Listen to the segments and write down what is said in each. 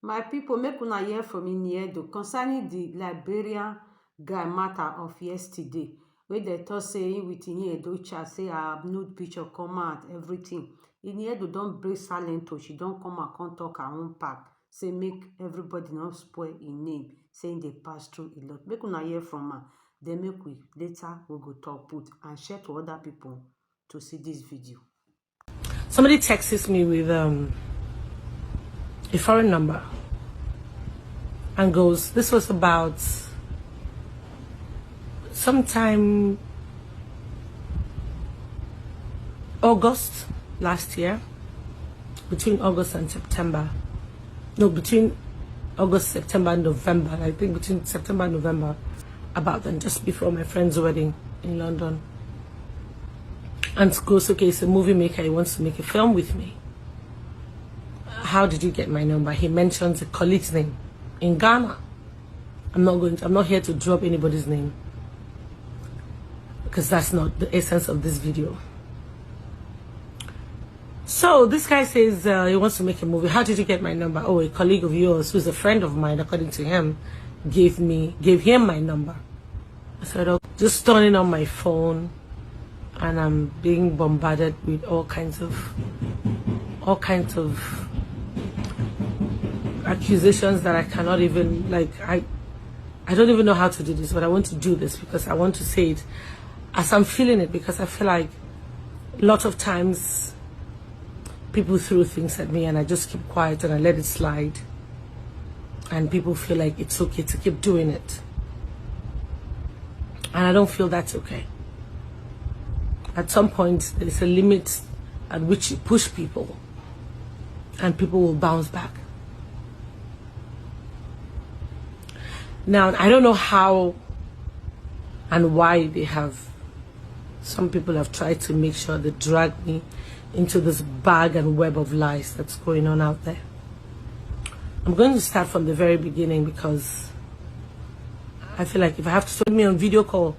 My people, make una hear from Iniedo concerning the Liberian guy matter of yesterday. Wey dem tok say him with Iniedo chat, say her nude picture come out, everything. Iniedo don break silent o. She don come out, come talk her own part. Say make everybody not spoil im name. Say im dey pass through a lot. Make una hear from her. Then make we later we go talk put and share to other people to see this video. Somebody texts me with a foreign number and goes, this was about sometime August last year, between August and September. No, between August, September, and November. I think between September and November, about then, just before my friend's wedding in London. And goes, okay, he's a movie maker, he wants to make a film with me. How did you get my number? He mentions a colleague's name in Ghana. I'm not here to drop anybody's name, because that's not the essence of this video. So this guy says he wants to make a movie. How did you get my number? Oh, a colleague of yours who's a friend of mine, according to him, gave him my number. I said, oh, just turning on my phone, and I'm being bombarded with all kinds of accusations that I cannot even, I don't even know how to do this, but I want to do this because I want to say it as I'm feeling it, because I feel like a lot of times people throw things at me and I just keep quiet and I let it slide, and people feel like it's okay to keep doing it, and I don't feel that's okay. At some point there's a limit at which you push people and people will bounce back. Now, I don't know how and why some people have tried to make sure they drag me into this bag and web of lies that's going on out there. I'm going to start from the very beginning, because I feel like if I have to put me on video call,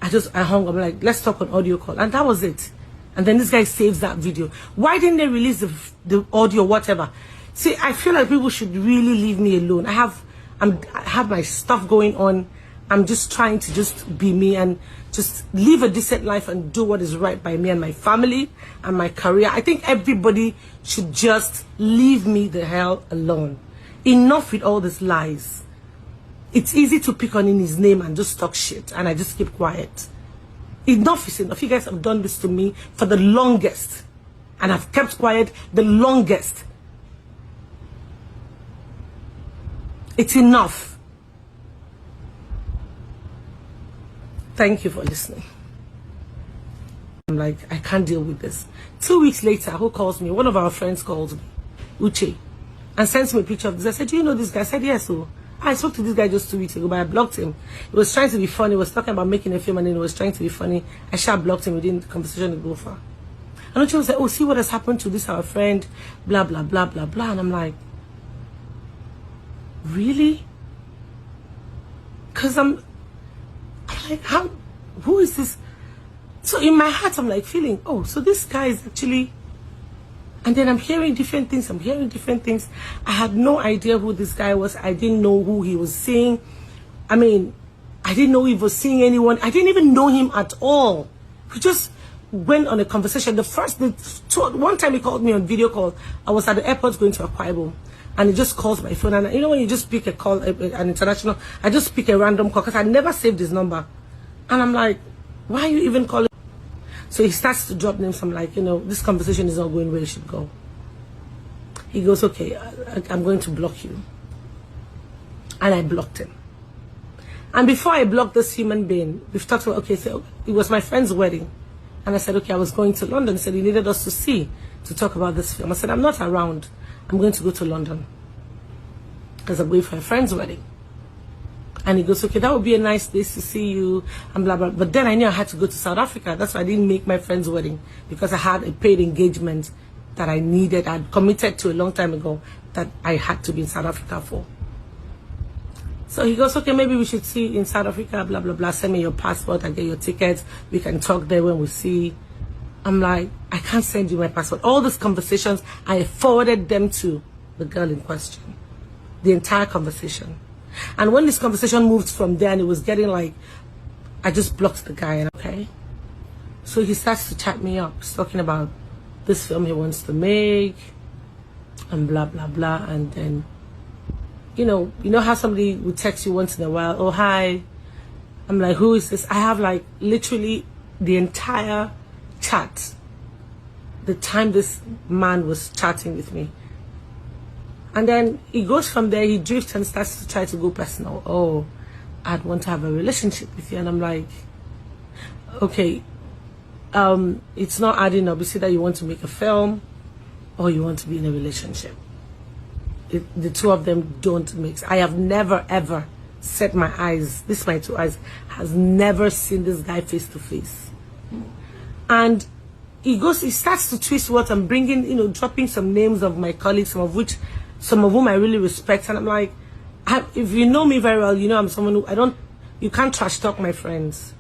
I hung up, like, let's talk on audio call. And that was it. And then this guy saves that video. Why didn't they release the audio, whatever? See, I feel like people should really leave me alone. I have my stuff going on. I'm just trying to just be me and just live a decent life and do what is right by me and my family and my career. I think everybody should just leave me the hell alone. Enough with all these lies. It's easy to pick on his name and just talk shit, and I just keep quiet. Enough is enough. You guys have done this to me for the longest, and I've kept quiet the longest. It's enough. Thank you for listening. I'm like, I can't deal with this. 2 weeks later, who calls me? One of our friends calls me, Uche, and sends me a picture of this. I said, do you know this guy? I said, yes. So I spoke to this guy just 2 weeks ago, but I blocked him. He was trying to be funny. He was talking about making a film, and then he was trying to be funny. I sharp blocked him. We didn't, the conversation go far. And Uche was like, oh, see what has happened to this our friend, blah, blah, blah, blah, blah. And I'm like, really? Because I'm like, who is this? So in my heart, I'm like feeling, oh, so this guy is actually, and then I'm hearing different things. I had no idea who this guy was. I didn't know who he was seeing. I mean, I didn't know he was seeing anyone. I didn't even know him at all. We just went on a conversation. One time he called me on video call. I was at the airport going to Akwa Ibom. And he just calls my phone, and you know when you just pick a call, an international, I just pick a random call because I never saved his number. And I'm like, why are you even calling? So he starts to drop names. I'm like, you know, this conversation is not going where it should go. He goes, okay, I'm going to block you. And I blocked him. And before I blocked this human being, we've talked about, okay, so it was my friend's wedding. And I said, okay, I was going to London. He said he needed us to talk about this film. I said, I'm not around. I'm going to go to London because I'm going for a friend's wedding. And he goes, okay, that would be a nice place to see you, and blah, blah. But then I knew I had to go to South Africa. That's why I didn't make my friend's wedding, because I had a paid engagement that I needed. I'd committed to a long time ago that I had to be in South Africa for. So he goes, okay, maybe we should see in South Africa, blah, blah, blah. Send me your passport, I get your tickets. We can talk there when we see. I'm like, I can't send you my passport. All these conversations, I forwarded them to the girl in question. the entire conversation. And when this conversation moved from there and it was getting like, I just blocked the guy, and okay. So he starts to chat me up. He's talking about this film he wants to make and blah, blah, blah. And then, you know how somebody would text you once in a while, oh, hi. I'm like, who is this? I have like literally the entire chat, the time this man was chatting with me. And then he goes from there, he drifts and starts to try to go personal. Oh, I'd want to have a relationship with you. And I'm like, okay, it's not adding up. It's either you want to make a film or you want to be in a relationship. The two of them don't mix. I have never, ever set my eyes, this my two eyes, has never seen this guy face to face. And he starts to twist what I'm bringing, dropping some names of my colleagues, some of whom I really respect. And I'm like, if you know me very well, I'm someone who you can't trash talk my friends.